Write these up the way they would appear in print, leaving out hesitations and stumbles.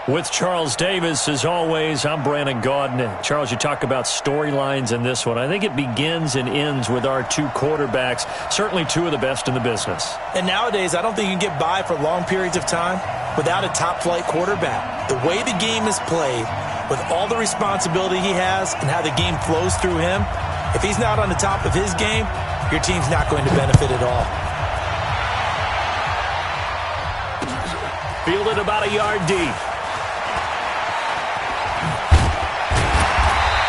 With Charles Davis, as always, I'm Brandon Gaudin. Charles, you talk about storylines in this one. I think it begins and ends with our two quarterbacks, certainly two of the best in the business. And nowadays, I don't think you can get by for long periods of time without a top-flight quarterback. The way the game is played, with all the responsibility he has and how the game flows through him, if he's not on the top of his game, your team's not going to benefit at all. Fielded about a yard deep.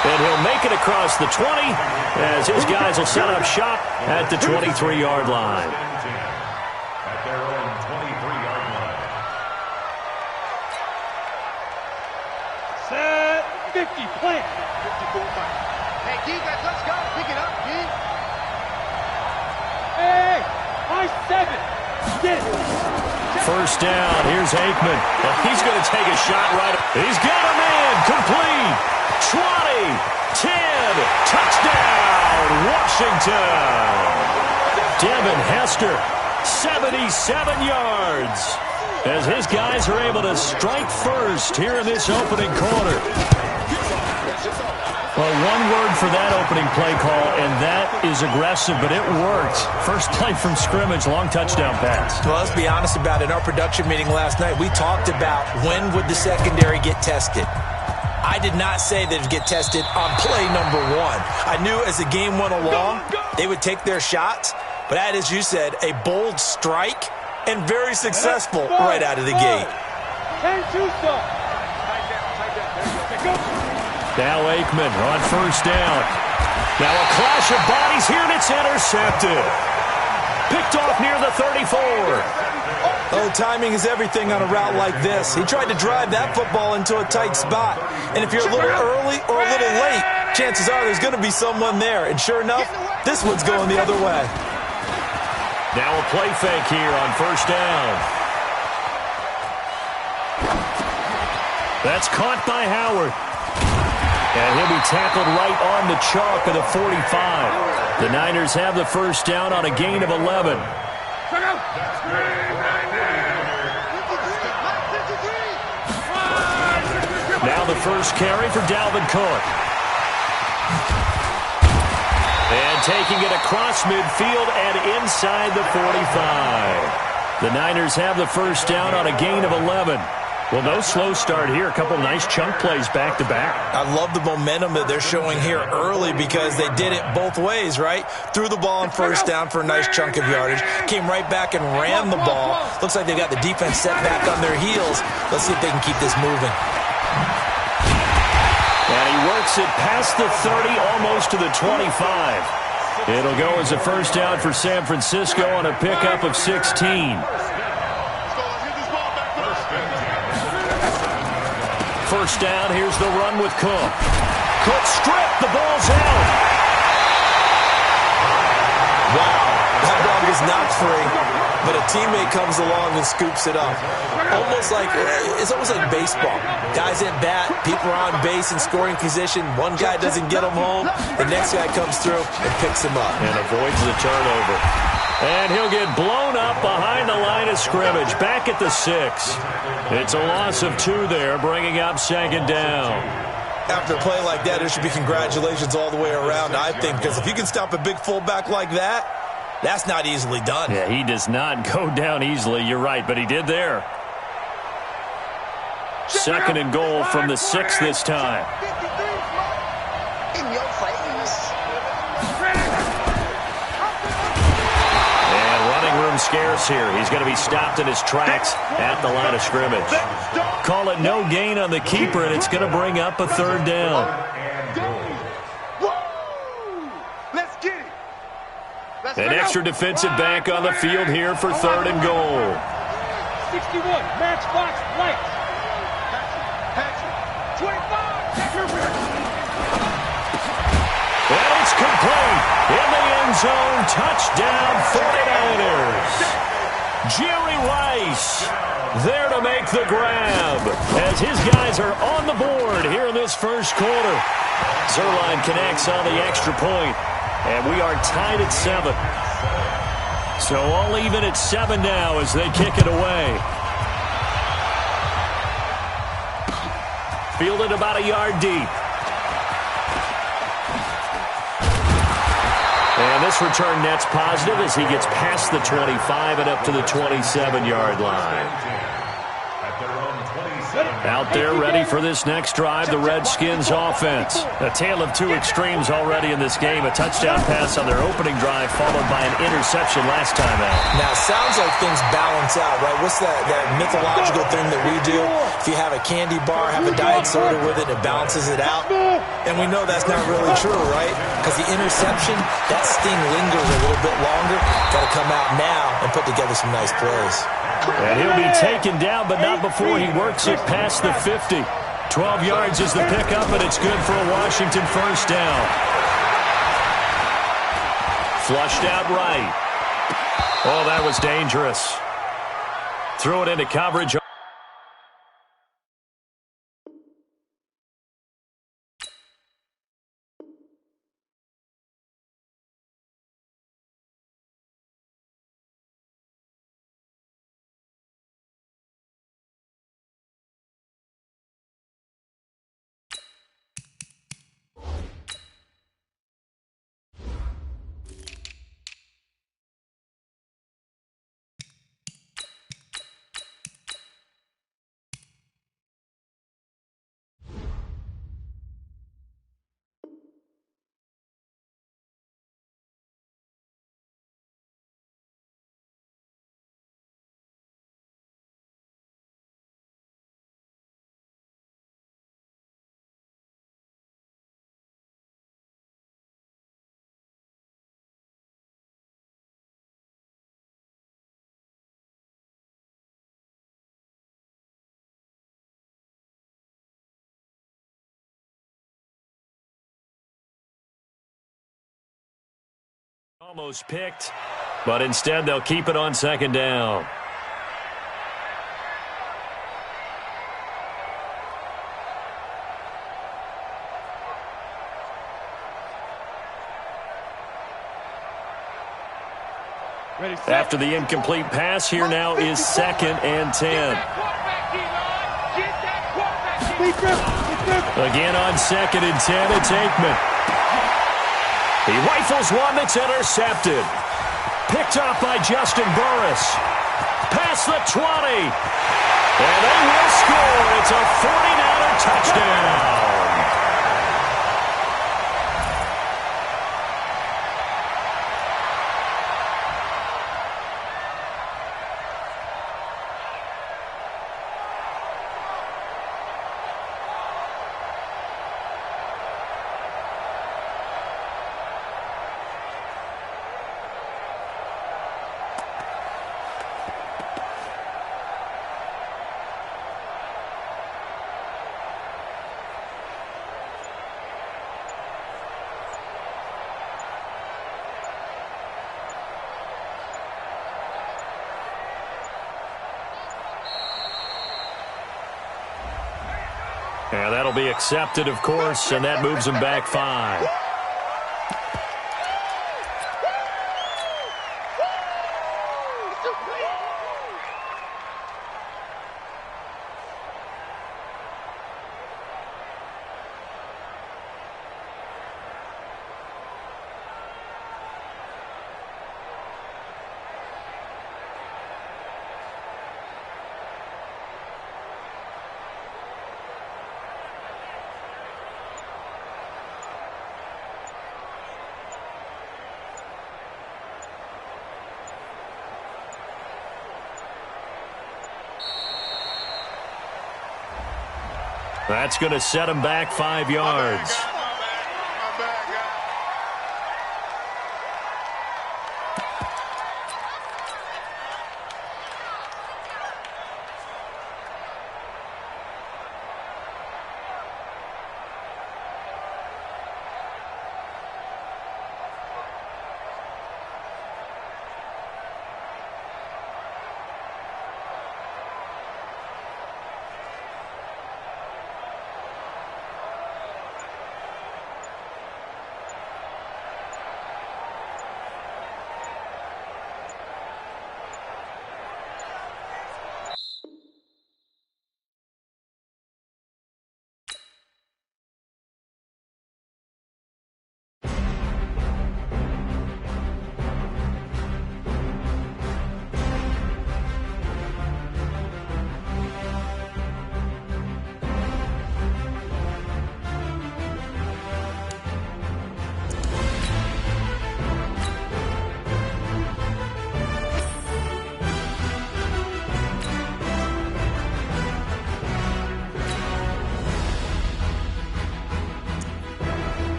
And he'll make it across the 20 as his guys will set up shop at the 23-yard line. At their own 23-yard line. Set 50, plant. 54 back. Hey, defense, let's go. Pick it up, D. Hey, high 7. Get it. First down. Here's Aikman. Well, he's going to take a shot right. He's got him in. Complete. 20, 10, touchdown, Washington. Devin Hester, 77 yards, as his guys are able to strike first here in this opening quarter. Well, one word for that opening play call, and that is aggressive, but it worked. First play from scrimmage, long touchdown pass. Well, let's be honest about it. In our production meeting last night, we talked about when would the secondary get tested. I did not say they'd get tested on play number 1. I knew as the game went along, they would take their shots. But that, as you said, a bold strike and very successful right out of the gate. Now Aikman on first down. Now a clash of bodies here, and it's intercepted. Picked off near the 34. Oh, timing is everything on a route like this. He tried to drive that football into a tight spot. And if you're a little early or a little late, chances are there's going to be someone there. And sure enough, this one's going the other way. Now a play fake here on first down. That's caught by Howard. And he'll be tackled right on the chalk of the 45. The Niners have the first down on a gain of 11. Now the first carry for Dalvin Cook. And taking it across midfield and inside the 45. The Niners have the first down on a gain of 11. Well, no slow start here. A couple nice chunk plays back-to-back. I love the momentum that they're showing here early because they did it both ways, right? Threw the ball on first down for a nice chunk of yardage. Came right back and ran the ball. Looks like they've got the defense set back on their heels. Let's see if they can keep this moving. And he works it past the 30, almost to the 25. It'll go as a first down for San Francisco on a pickup of 16. First down, here's the run with Cook. Cook stripped, the ball's out. Wow, that ball is not free, but a teammate comes along and scoops it up. It's almost like baseball. Guys at bat, people are on base in scoring position. One guy doesn't get him home, the next guy comes through and picks him up. And avoids the turnover. And he'll get blown up behind the line of scrimmage, back at the 6. It's a loss of 2 there, bringing up second down. After a play like that, there should be congratulations all the way around, I think, because if you can stop a big fullback like that, that's not easily done. Yeah, he does not go down easily, you're right, but he did there. Second and goal from the 6 this time. In your face. Scarce here. He's going to be stopped in his tracks at the line of scrimmage. Call it no gain on the keeper, and it's going to bring up a third down. An extra defensive back on the field here for third and goal. 61, matchbox lights. 25. And it's complete. In the end zone, touchdown 49ers. Jerry Rice there to make the grab as his guys are on the board here in this first quarter. Zuerlein connects on the extra point, and we are tied at 7. So all even at 7 now as they kick it away. fielded about a yard deep. And this return net's positive as he gets past the 25 and up to the 27-yard line. Out there ready for this next drive, the Redskins offense. A tale of two extremes already in this game. A touchdown pass on their opening drive followed by an interception last time out. Now, it sounds like things balance out, right? What's that mythological thing that we do? If you have a candy bar, have a diet soda with it, it balances it out. And we know that's not really true, right? Because the interception, that sting lingers a little bit longer. Got to come out now and put together some nice plays. And he'll be taken down, but not before he works it past the 50. 12 yards is the pickup, and it's good for a Washington first down. Flushed out right. Oh, that was dangerous. Threw it into coverage. Almost picked, but instead they'll keep it on second down. After the incomplete pass, here now is 2nd and 10. Again on 2nd and 10, it's Aikman. He rifles one that's intercepted. Picked up by Justin Burris. Past the 20. And they will score. It's a 49er touchdown. And that'll be accepted, of course, and that moves him back 5. That's going to set him back 5 yards.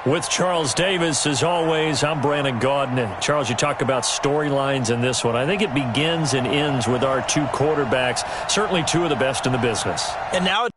With Charles Davis, as always, I'm Brandon Gaudin. Charles, you talk about storylines in this one. I think it begins and ends with our two quarterbacks, certainly two of the best in the business. And now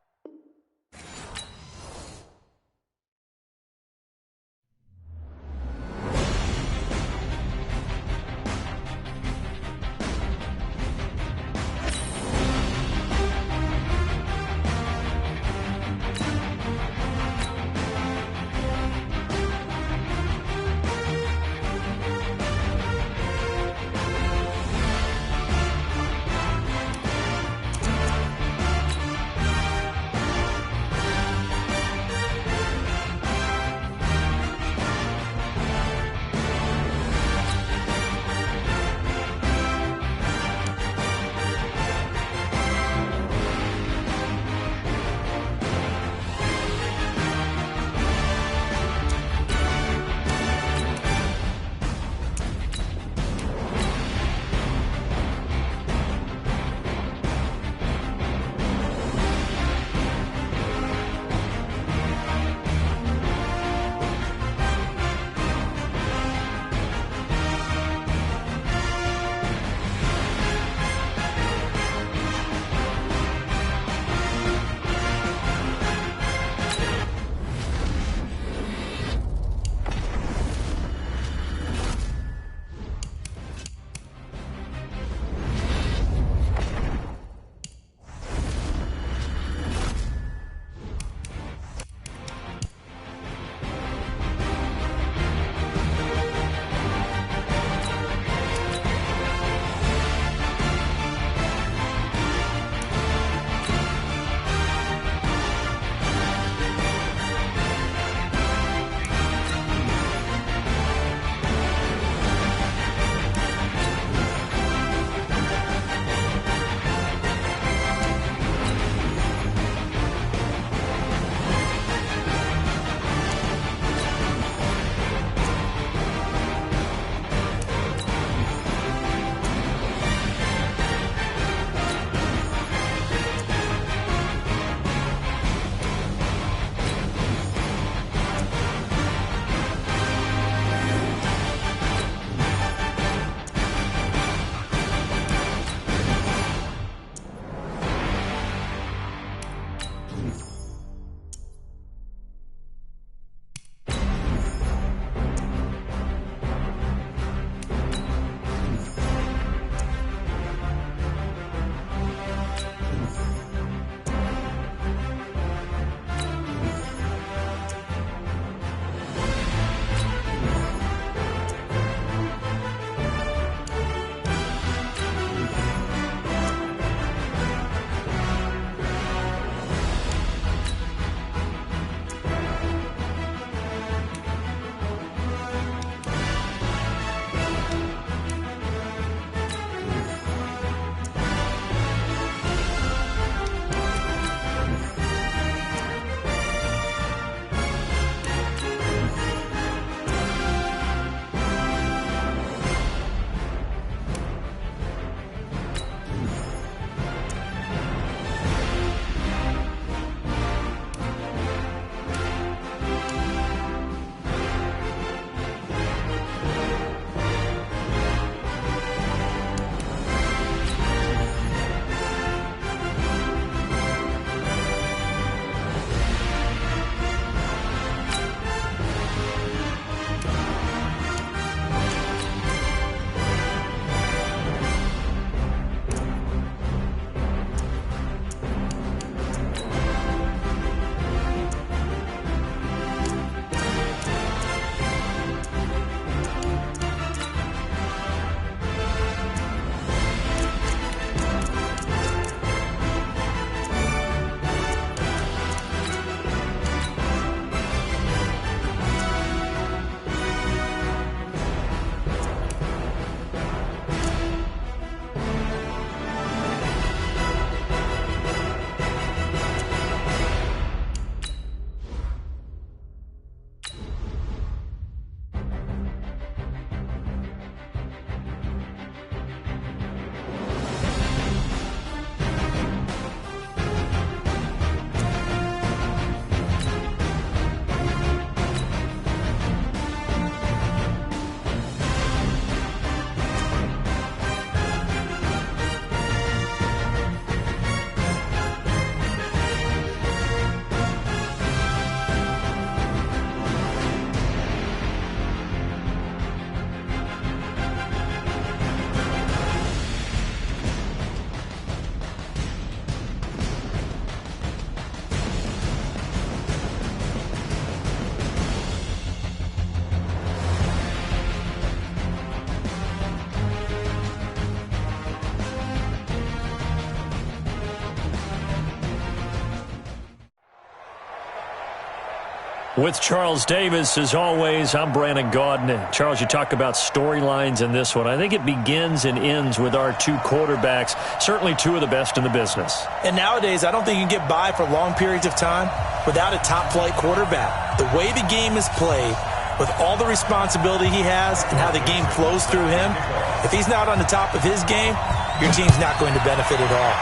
With Charles Davis, as always, I'm Brandon Gaudin. Charles, you talk about storylines in this one. I think it begins and ends with our two quarterbacks, certainly two of the best in the business. And nowadays, I don't think you can get by for long periods of time without a top-flight quarterback. The way the game is played, with all the responsibility he has and how the game flows through him, if he's not on the top of his game, your team's not going to benefit at all.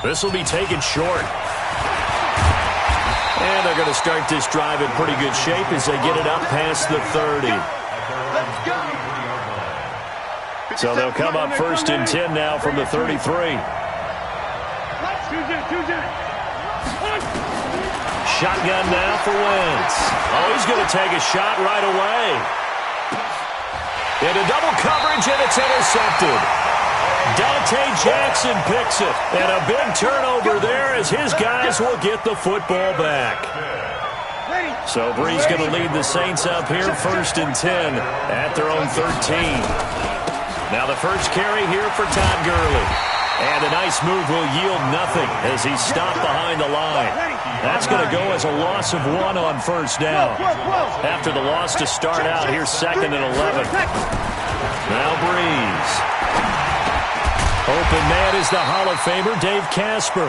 This will be taken short. And they're going to start this drive in pretty good shape as they get it up past the 30. So they'll come up 1st and 10 now from the 33. Shotgun now for Wentz. Oh, he's going to take a shot right away. Into double coverage, and it's intercepted. Dante Jackson picks it, and a big turnover there as his guys will get the football back. So Brees going to lead the Saints up here 1st and 10 at their own 13. Now the first carry here for Todd Gurley. And a nice move will yield nothing as he's stopped behind the line. That's going to go as a loss of 1 on 1st down. After the loss to start out, here's 2nd and 11. Now Brees. Open man is the Hall of Famer, Dave Casper.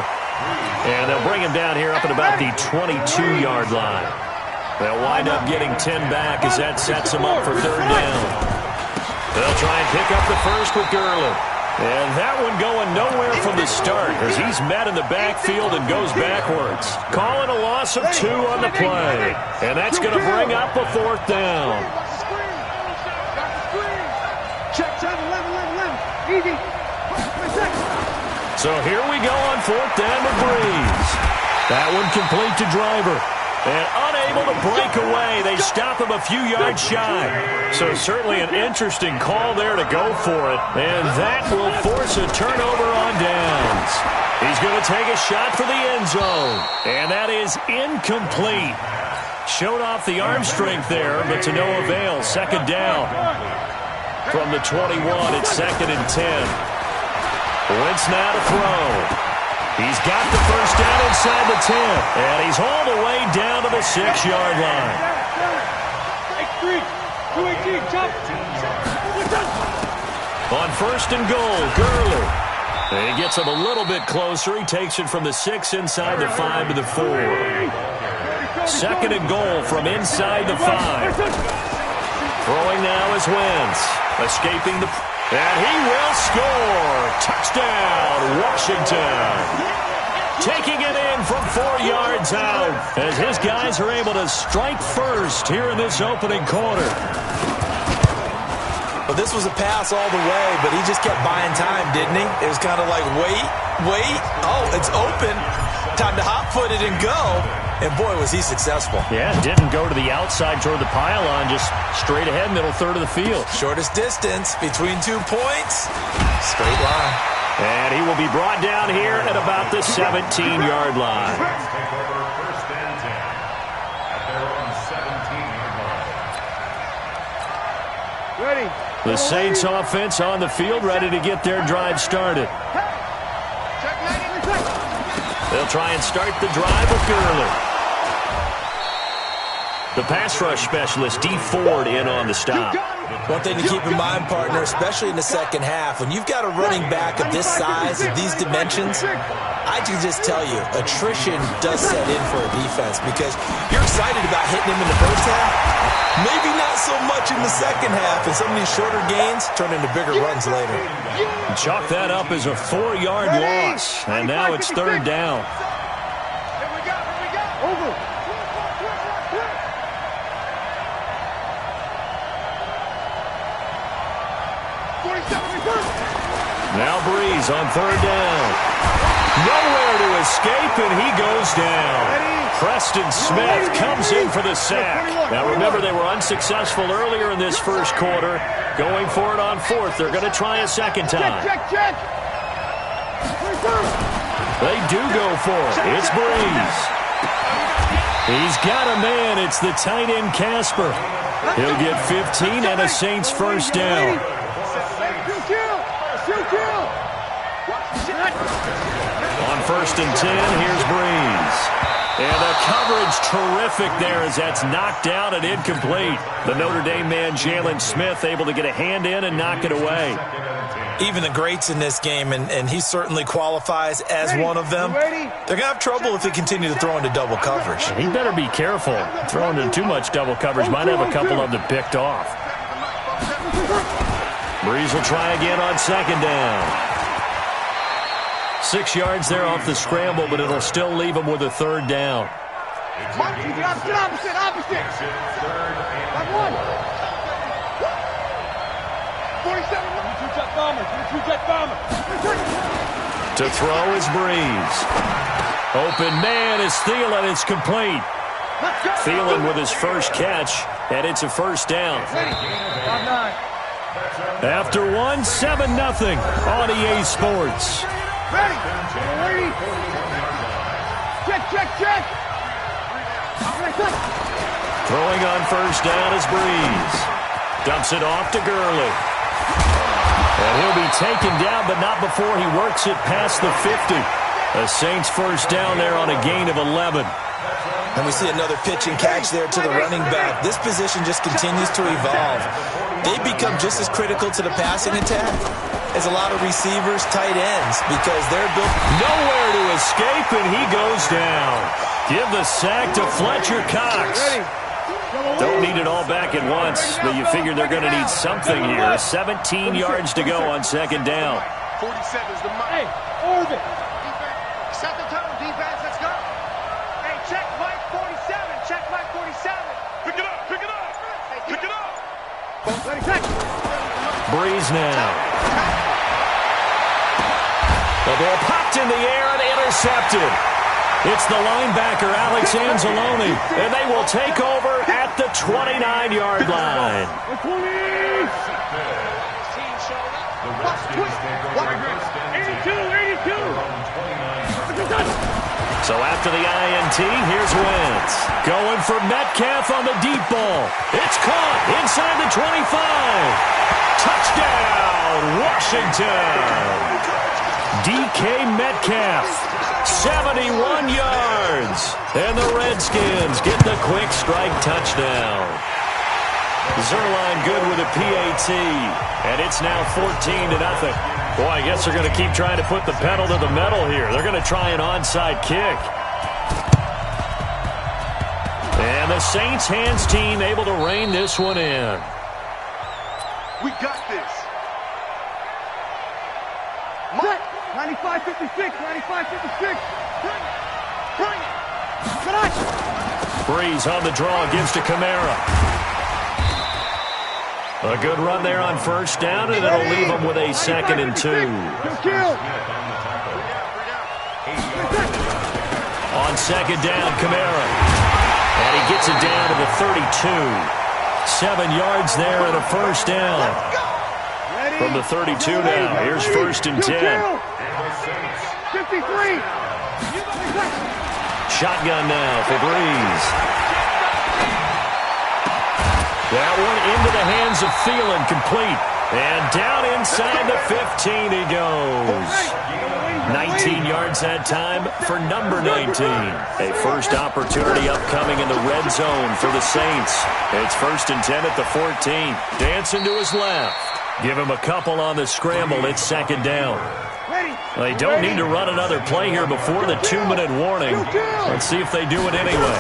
And they'll bring him down here up at about the 22-yard line. They'll wind up getting 10 back as that sets them up for 3rd down. They'll try and pick up the first with Gurley. And that one going nowhere from the start as he's met in the backfield and goes backwards. Calling a loss of 2 on the play. And that's going to bring up a 4th down. Check 10, 11, 11, 11. Easy. So here we go on 4th down with Brees. That one complete to Driver. And unable to break away. They stop him a few yards shy. So certainly an interesting call there to go for it. And that will force a turnover on downs. He's going to take a shot for the end zone. And that is incomplete. Showed off the arm strength there, but to no avail. 2nd down. From the 21, it's 2nd and 10. Wentz now to throw. He's got the first down inside the 10. And he's all the way down to the 6-yard line. On 1st and goal, Gurley. And he gets him a little bit closer. He takes it from the 6 inside the 5 to the 4. 2nd and goal from inside the 5. Throwing now is Wentz. Escaping the... And he will score. Touchdown, Washington. Taking it in from 4 yards out as his guys are able to strike first here in this opening quarter. Well, this was a pass all the way, but he just kept buying time, didn't he? It was kind of like, wait. Oh, it's open. Time to hot-foot it and go. And, boy, was he successful. Yeah, didn't go to the outside toward the pylon, just straight ahead, middle third of the field. Shortest distance between 2 points. Straight line. And he will be brought down here at about the 17-yard line. Take over 1st and 10 at their own 17-yard line. Ready. The Saints offense on the field, ready to get their drive started. They'll try and start the drive with Gurley. The pass rush specialist, Dee Ford, in on the stop. One thing to keep in mind, partner, especially in the second half, when you've got a running back of this size, of these dimensions, I can just tell you, attrition does set in for a defense because you're excited about hitting him in the first half. Maybe not so much in the second half, and some of these shorter gains turn into bigger runs later. Chalk that up as a 4-yard loss, and now it's 3rd down. Here we go. Over. Now Brees on 3rd down. Nowhere to escape, and he goes down. Preston Smith comes in for the sack. Now remember, they were unsuccessful earlier in this first quarter. Going for it on 4th. They're going to try a second time. Check. They do go for it. It's Brees. He's got a man. It's the tight end Casper. He'll get 15 and a Saints first down. On 1st and 10, here's Brees. And the coverage terrific there as that's knocked down and incomplete. The Notre Dame man, Jalen Smith, able to get a hand in and knock it away. Even the greats in this game, and he certainly qualifies as one of them, they're going to have trouble if they continue to throw into double coverage. He better be careful. Throwing into too much double coverage might have a couple of them picked off. Breeze will try again on second down. 6 yards there off the scramble, but it'll still leave him with a third down. Opposite. That one. 47. Two-jet bomber. To throw is Breeze. Open man is Thielen. It's complete. Thielen with his first catch, and it's a first down. After one, 7-0 on EA Sports. Ready. Check. Throwing on first down is Breeze. Dumps it off to Gurley. And he'll be taken down, but not before he works it past the 50. The Saints first down there on a gain of 11. And we see another pitch and catch there to the running back. This position just continues to evolve. They become just as critical to the passing attack as a lot of receivers, tight ends, because they're built. Nowhere to escape, and he goes down. Give the sack to Fletcher Cox. Don't need it all back at once, but you figure they're going to need something here. 17 yards to go on second down. 47 is the mark. Hey, Orbit. Set the tone, defense. Let's go. Hey, check Mike 47. Check Mike 47. Pick it up. Ready, check. Breeze now. The ball popped in the air and intercepted. It's the linebacker, Alex Anzalone, and they will take over at the 29-yard line. 82. So after the INT, here's Wentz. Going for Metcalf on the deep ball. It's caught inside the 25. Touchdown, Washington. DK Metcalf, 71 yards. And the Redskins get the quick strike touchdown. Zuerlein good with a PAT. And it's now 14-0. Boy, I guess they're going to keep trying to put the pedal to the metal here. They're going to try an onside kick. And the Saints hands team able to rein this one in. We got this. 95-56. Bring it. Breeze on the draw, gives to Kamara. A good run there on first down, and it'll leave them with a 2nd and 2. On second down, Kamara. And he gets it down to the 32. 7 yards there and a first down. From the 32 now, here's 1st and 10. 53. Shotgun now for Breeze. That one into the hands of Thielen, complete. And down inside the 15 he goes. 19 yards that time for number 19. A first opportunity upcoming in the red zone for the Saints. It's 1st and 10 at the 14. Dancing to his left. Give him a couple on the scramble. It's 2nd down. They don't need to run another play here before the 2-minute warning. Let's see if they do it anyway.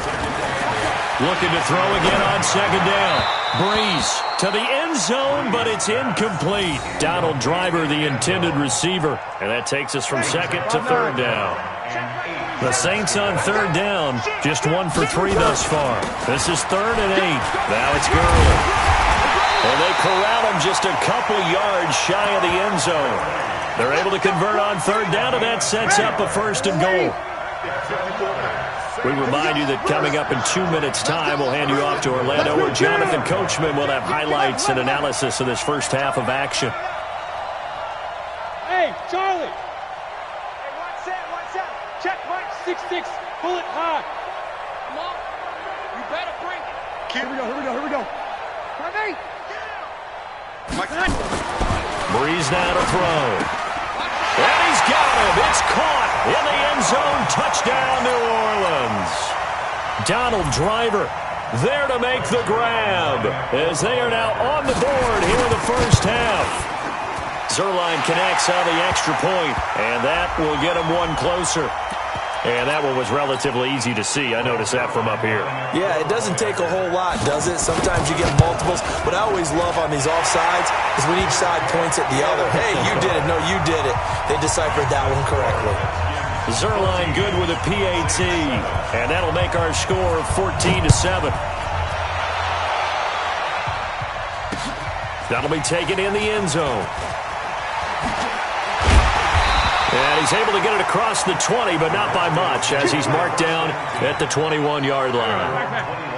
Looking to throw again on 2nd down. Breeze to the end zone, but it's incomplete. Donald Driver, the intended receiver. And that takes us from 2nd to 3rd down. The Saints on 3rd down, just 1 for 3 thus far. This is 3rd and 8. Now it's Gurley. And they corral him just a couple yards shy of the end zone. They're able to convert on 3rd down, and that sets up a 1st and goal. We remind you that coming up in 2 minutes' time, we'll hand you off to Orlando, where Jonathan Coachman will have highlights and analysis of this first half of action. Hey, Charlie. Hey, one set. Check Mike 6-6. Pull it high. Come on. You better bring it. Here we go. Come on. Breeze now to throw. And he He's got him. It's caught in the end zone. Touchdown, New Orleans. Donald Driver there to make the grab as they are now on the board here in the first half. Zuerlein connects on the extra point, and that will get him one closer. And that one was relatively easy to see. I noticed that from up here. Yeah, it doesn't take a whole lot, does it? Sometimes you get multiples. What I always love on these offsides is when each side points at the other. Hey, you did it. No, you did it. They deciphered that one correctly. Zuerlein good with a PAT. And that'll make our score 14-7. That'll be taken in the end zone. And he's able to get it across the 20, but not by much, as he's marked down at the 21-yard line.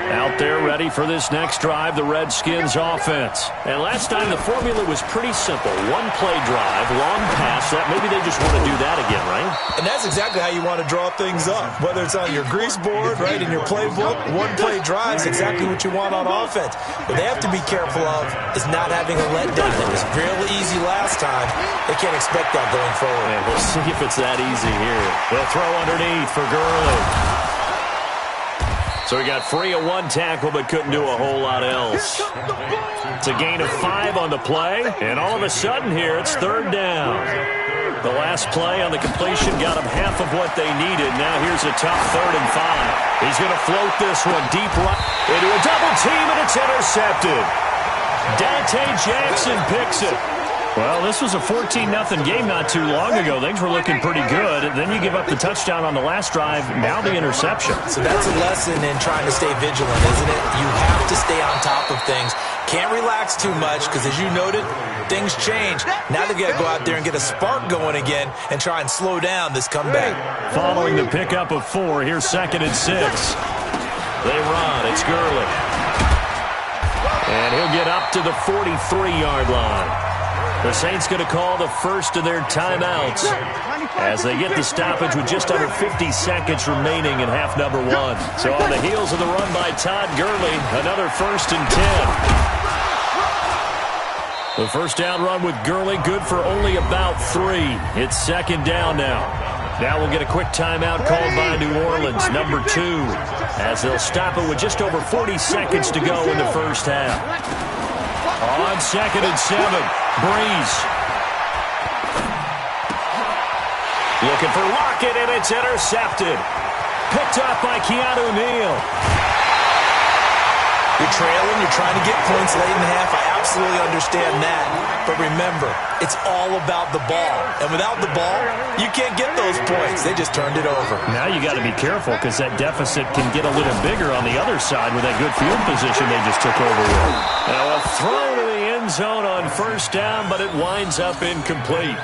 Out there ready for this next drive, the Redskins offense. And last time the formula was pretty simple. One-play drive, long pass. That maybe they just want to do that again, right? And that's exactly how you want to draw things up. Whether it's on your grease board, right, in your playbook, one-play drive is exactly what you want on offense. What they have to be careful of is not having a letdown. It was real easy last time. They can't expect that going forward. And we'll see if it's that easy here. They'll throw underneath for Gurley. So he got free of one tackle but couldn't do a whole lot else. It's a gain of 5 on the play, and all of a sudden here it's third down. The last play on the completion got them half of what they needed. Now here's a tough 3rd and 5. He's going to float this one deep right into a double team, and it's intercepted. Dante Jackson picks it. Well, this was a 14-0 game not too long ago. Things were looking pretty good. Then you give up the touchdown on the last drive. Now the interception. So that's a lesson in trying to stay vigilant, isn't it? You have to stay on top of things. Can't relax too much because, as you noted, things change. Now they've got to go out there and get a spark going again and try and slow down this comeback. Following the pickup of 4, here's 2nd and 6. They run. It's Gurley. And he'll get up to the 43-yard line. The Saints going to call the first of their timeouts as they get the stoppage with just under 50 seconds remaining in half number 1. So on the heels of the run by Todd Gurley, another 1st and 10. The first down run with Gurley good for only about 3. It's 2nd down now. Now we'll get a quick timeout called by New Orleans, number 2, as they'll stop it with just over 40 seconds to go in the first half. On 2nd and 7, Breeze. Looking for Lockett, and it's intercepted. Picked up by Keanu Neal. You're trailing, you're trying to get points late in the half. I absolutely understand that. But remember, it's all about the ball. And without the ball, you can't get those points. They just turned it over. Now you got to be careful because that deficit can get a little bigger on the other side with that good field position they just took over with. Now a throw to the end zone on 1st down, but it winds up incomplete.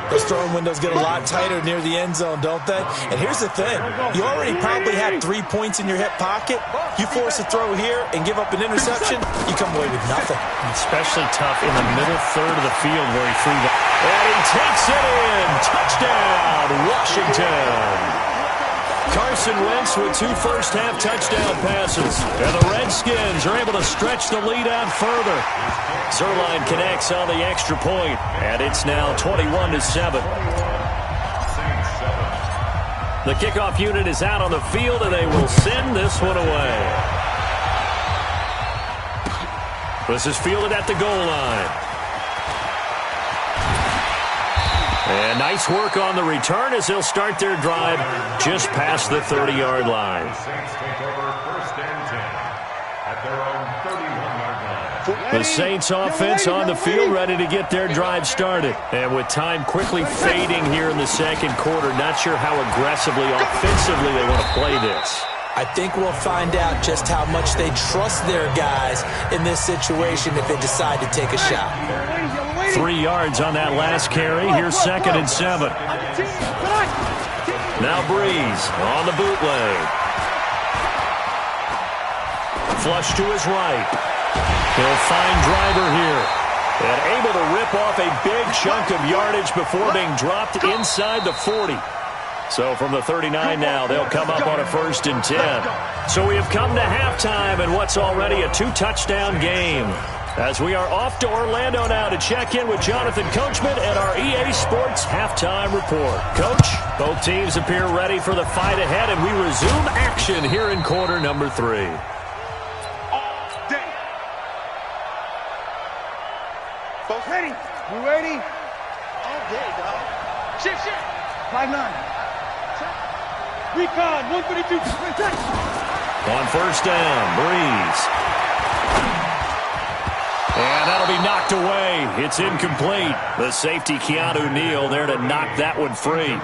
Those throwing windows get a lot tighter near the end zone, don't they? And here's the thing. You already probably have 3 points in your hip pocket. You force a throw here and give up an interception, you come away with nothing. Especially tough in the middle third of the field where he threw that. And he takes it in. Touchdown, Washington. Carson Wentz with 2 first-half touchdown passes. And the Redskins are able to stretch the lead out further. Zuerlein connects on the extra point, and it's now 21-7. The kickoff unit is out on the field, and they will send this one away. This is fielded at the goal line. And nice work on the return as they'll start their drive just past the 30-yard line. The Saints take over 1st and 10 at their own 31-yard line. The Saints offense on the field ready to get their drive started. And with time quickly fading here in the 2nd quarter, not sure how aggressively, offensively they want to play this. I think we'll find out just how much they trust their guys in this situation if they decide to take a shot. 3 yards on that last carry. Here's 2nd and 7. Now Breeze on the bootleg. Flush to his right. He'll find Driver here. And able to rip off a big chunk of yardage before being dropped inside the 40. So from the 39 now, they'll come up on a 1st and 10. So we have come to halftime in what's already a 2-touchdown game. As we are off to Orlando now to check in with Jonathan Coachman and our EA Sports Halftime Report. Coach, both teams appear ready for the fight ahead, and we resume action here in quarter number 3. All day. Folks ready? We ready? All day, dog. Shift. 5-9. Recon, 132. On first down, Breeze. And that'll be knocked away. It's incomplete. The safety, Keanu Neal, there to knock that one free.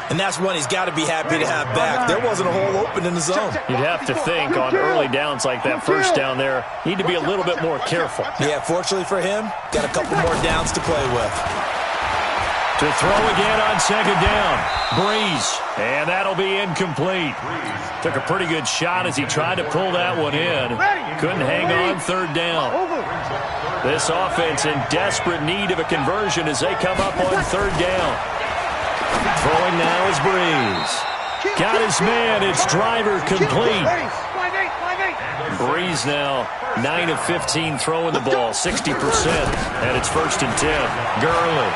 And that's one he's got to be happy to have back. There wasn't a hole open in the zone. You'd have to think on early downs like that first down there, need to be a little bit more careful. Yeah, fortunately for him, got a couple more downs to play with. To throw again on second down. Breeze. And that'll be incomplete. Took a pretty good shot as he tried to pull that one in. Couldn't hang on third down. This offense in desperate need of a conversion as they come up on third down. Throwing now is Breeze. Got his man. It's Driver complete. 5-8. Breeze now 9 of 15 throwing the ball, 60%. And it's 1st and 10. Gurley.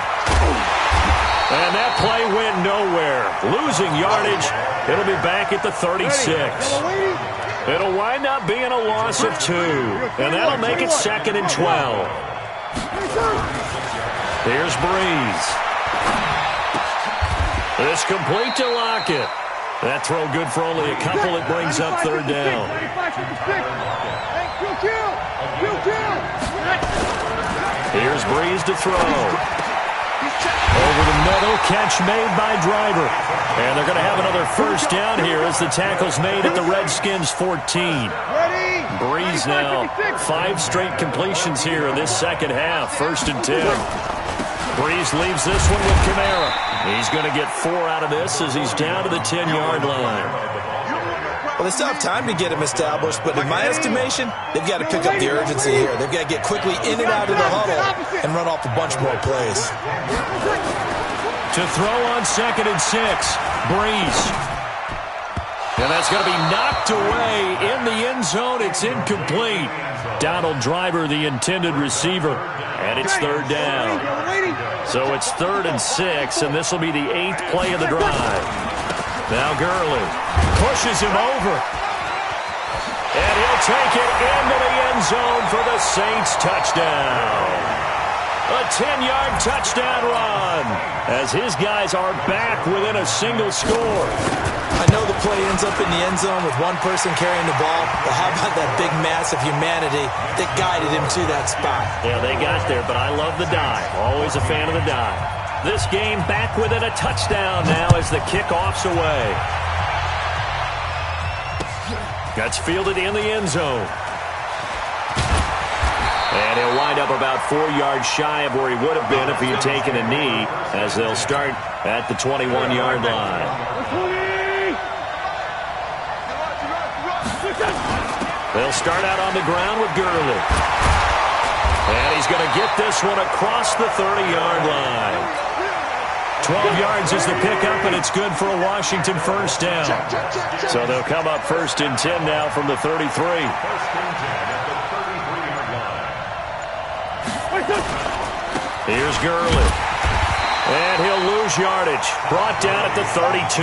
And that play went nowhere. Losing yardage. It'll be back at the 36. It'll wind up being a loss of 2. And that'll make it 2nd and 12. Here's Breeze. It's complete to Lockett. That throw good for only a couple. It brings up third down. Here's Breeze to throw. Over the middle, catch made by Driver. And they're going to have another first down here as the tackle's made at the Redskins 14. Breeze now 5 straight completions here in this second half. 1st and 10. Breeze leaves this one with Kamara. He's going to get 4 out of this as he's down to the 10-yard line. Well, they still have time to get him established, but in my estimation, they've got to pick up the urgency here. They've got to get quickly in and out of the huddle and run off a bunch more plays. To throw on 2nd and 6, Breeze. And that's going to be knocked away in the end zone. It's incomplete. Donald Driver, the intended receiver. And it's third down. So it's 3rd and 6, and this will be the 8th play of the drive. Now Gurley pushes him over. And he'll take it into the end zone for the Saints touchdown. A 10-yard touchdown run as his guys are back within a single score. I know the play ends up in the end zone with one person carrying the ball, but how about that big mass of humanity that guided him to that spot? Yeah, they got there, but I love the dive. Always a fan of the dive. This game back within a touchdown now as the kickoff's away. That's fielded in the end zone. And he'll wind up about 4 yards shy of where he would have been if he had taken a knee, as they'll start at the 21-yard line. They'll start out on the ground with Gurley. And he's going to get this one across the 30-yard line. 12 yards is the pickup, and it's good for a Washington first down. So they'll come up 1st and 10 now from the 33. Here's Gurley. And he'll lose yardage. Brought down at the 32.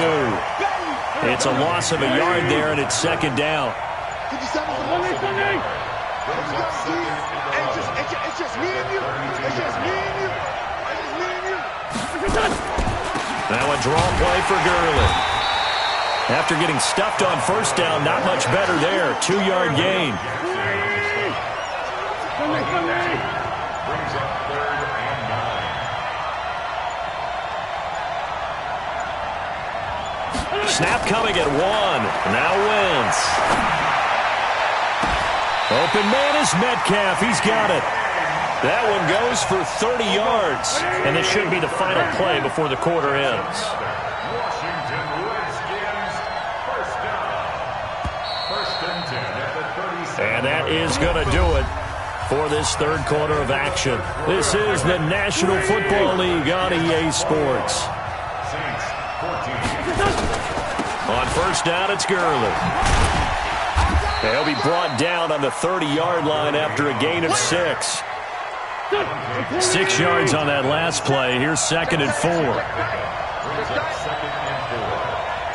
It's a loss of a yard there, and it's 2nd down. It's just me and you. It's just me and you. It's just me and you. Now a draw play for Gurley. After getting stuffed on first down, not much better there. 2-yard gain. Brings up 3rd and 9. Snap coming at 1. Now Wentz. Open man is Metcalf. He's got it. That one goes for 30 yards. And this should be the final play before the quarter ends. Washington Redskins, first down. 1st and 10 at the 37. And that is going to do it for this third quarter of action. This is the National Football League on EA Sports. Saints 14. On first down, it's Gurley. He'll be brought down on the 30-yard line after a gain of 6. 6 yards on that last play. Here's 2nd and 4. Brings up 2nd and 4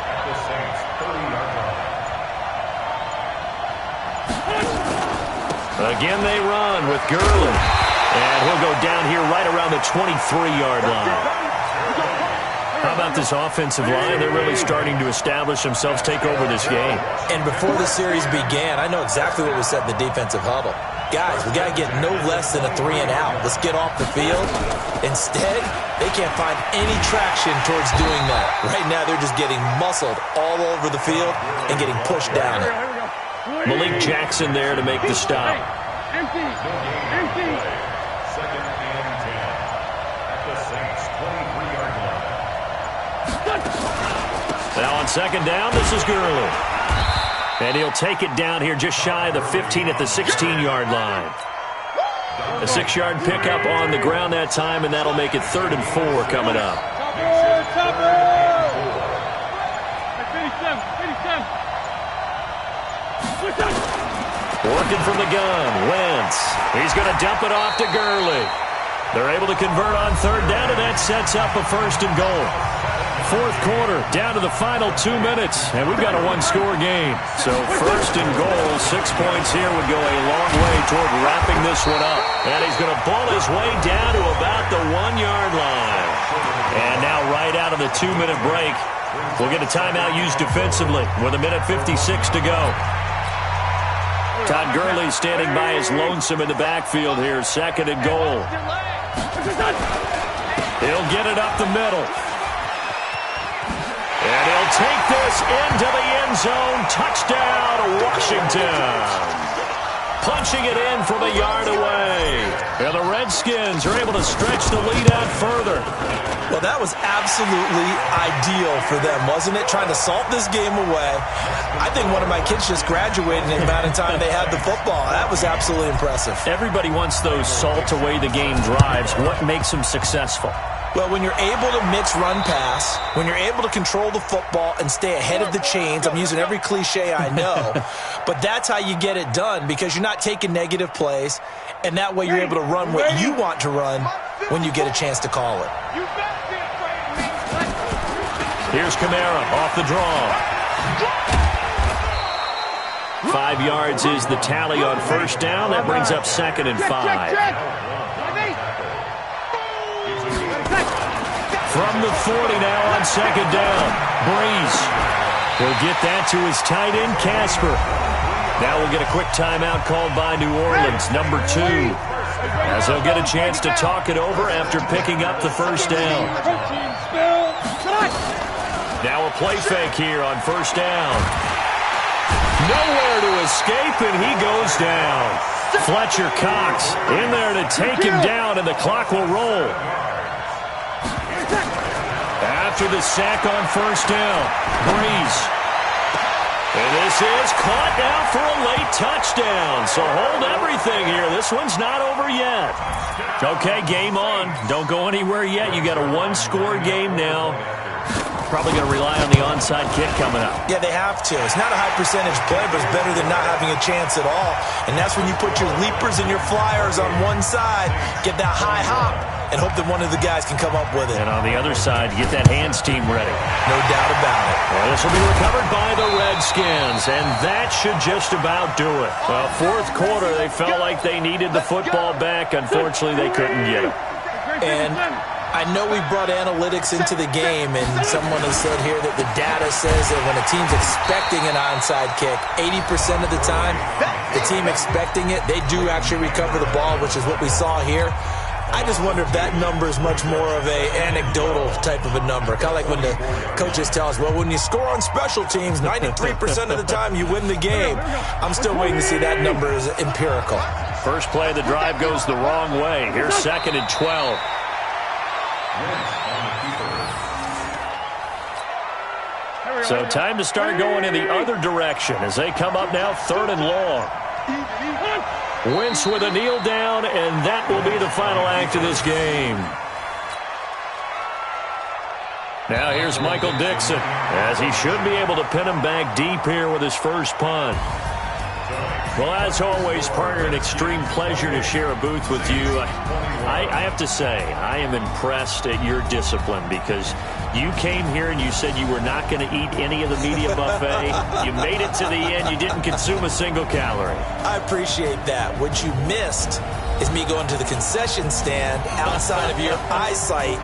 at the Saints' 30-yard line. Again, they run with Gurley. And he'll go down here right around the 23-yard line. How about this offensive line? They're really starting to establish themselves, take over this game. And before the series began, I know exactly what we said in the defensive huddle. Guys, we got to get no less than a 3 and out. Let's get off the field. Instead, they can't find any traction towards doing that. Right now, they're just getting muscled all over the field and getting pushed down it. Malik Jackson there to make the stop. Empty. Empty. 2nd and 10 at the Saints' 23-yard line. Now on 2nd down, this is Gurley. And he'll take it down here just shy of the 15 at the 16-yard line. A 6-yard pickup on the ground that time, and that'll make it 3rd and 4 coming up. Working from the gun, Wentz. He's going to dump it off to Gurley. They're able to convert on 3rd down, and that sets up a 1st and goal. 4th quarter, down to the final 2 minutes, and we've got a 1-score game. So 1st and goal, 6 points here would go a long way toward wrapping this one up. And he's going to bull his way down to about the 1-yard line. And now right out of the 2-minute break, we'll get a timeout used defensively with 1:56 to go. Todd Gurley standing by his lonesome in the backfield here, 2nd and goal. He'll get it up the middle. And he'll take this into the end zone. Touchdown, Washington. Punching it in from a yard away. And the Redskins are able to stretch the lead out further. Well, that was absolutely ideal for them, wasn't it? Trying to salt this game away. I think one of my kids just graduated in the amount of time they had the football. That was absolutely impressive. Everybody wants those salt away the game drives. What makes them successful? Well, when you're able to mix run-pass, when you're able to control the football and stay ahead of the chains, I'm using every cliche I know, but that's how you get it done because you're not taking negative plays, and that way you're able to run what you want to run when you get a chance to call it. Here's Kamara off the draw. 5 yards is the tally on 1st down. That brings up 2nd and 5. From the 40 now on 2nd down. Breeze. He'll get that to his tight end, Casper. Now we'll get a quick timeout called by New Orleans, number 2. As they'll get a chance to talk it over after picking up the 1st down. Now a play fake here on 1st down. Nowhere to escape, and he goes down. Fletcher Cox in there to take him down, and the clock will roll. After the sack on 1st down, Breeze. And this is caught now for a late touchdown. So hold everything here. This one's not over yet. Okay, game on. Don't go anywhere yet. You got a 1-score game now. Probably going to rely on the onside kick coming up. Yeah, they have to. It's not a high percentage play, but it's better than not having a chance at all. And that's when you put your leapers and your flyers on one side, get that high hop, and hope that one of the guys can come up with it. And on the other side, get that hands team ready. No doubt about it. Well, this will be recovered by the Redskins, and that should just about do it. Well, 4th quarter, they felt like they needed the football back. Unfortunately, they couldn't get it. And I know we brought analytics into the game, and someone has said here that the data says that when a team's expecting an onside kick, 80% of the time, the team expecting it, they do actually recover the ball, which is what we saw here. I just wonder if that number is much more of a anecdotal type of a number. Kind of like when the coaches tell us, well, when you score on special teams, 93% of the time you win the game. I'm still waiting to see that number is empirical. First play of the drive goes the wrong way. Here's 2nd and 12. So time to start going in the other direction as they come up now 3rd and long. Wentz with a kneel down, and that will be the final act of this game. Now here's Michael Dixon, as he should be able to pin him back deep here with his first punt. Well, as always, partner, an extreme pleasure to share a booth with you. I have to say, I am impressed at your discipline because you came here and you said you were not going to eat any of the media buffet. You made it to the end. You didn't consume a single calorie. I appreciate that. What you missed is me going to the concession stand outside of your eyesight.